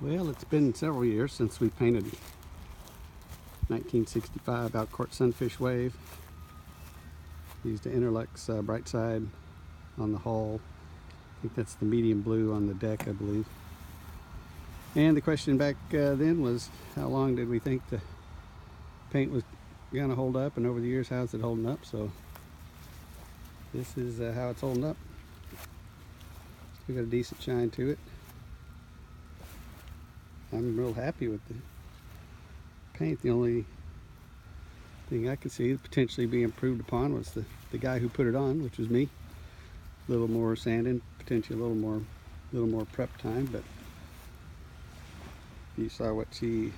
Well, it's been several years since we painted 1965 Alcort Sunfish wave. Used the Interlux Brightside on the hull. I think that's the medium blue on the deck, I believe. And the question back then was, how long did we think the paint was going to hold up, and over the years, how's it holding up? So this is how it's holding up. Still got a decent shine to it. I'm real happy with the paint. The only thing I could see potentially being improved upon was the guy who put it on, which was me. A little more sanding, potentially a little more prep time, but if you saw what she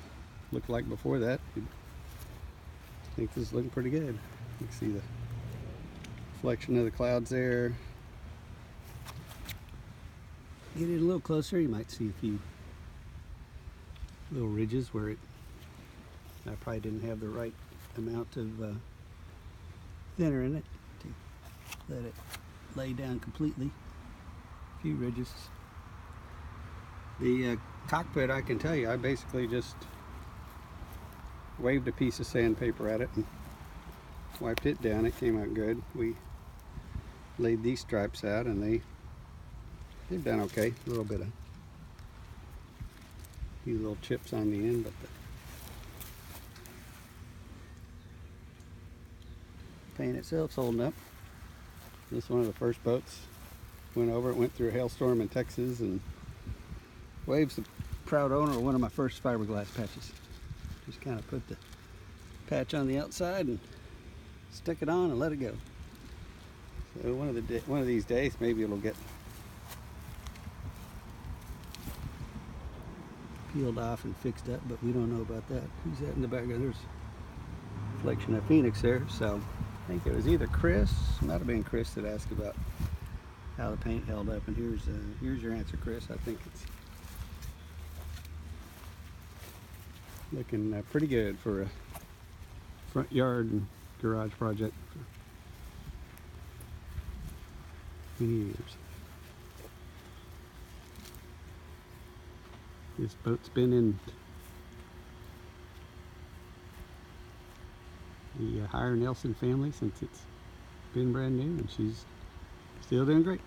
looked like before that, you'd think this is looking pretty good. You can see the reflection of the clouds there. Get it a little closer, you might see a few little ridges where I probably didn't have the right amount of thinner in it to let it lay down completely. A few ridges. The cockpit, I can tell you, I basically just waved a piece of sandpaper at it and wiped it down. It came out good. We laid these stripes out and they've done okay. A little bit of few little chips on the end, but the paint itself's holding up. This is one of the first boats went over. It went through a hailstorm in Texas, and Wave's the proud owner of one of my first fiberglass patches. Just kind of put the patch on the outside and stick it on and let it go. So one of these days, maybe it'll get peeled off and fixed up, but we don't know about that. Who's that in the background? There's a reflection of Phoenix there. So I think it was either Chris, might have been Chris, that asked about how the paint held up, and here's your answer, Chris. I think it's looking pretty good for a front yard and garage project for many years. This boat's been in the Hire Nelson family since it's been brand new, and she's still doing great.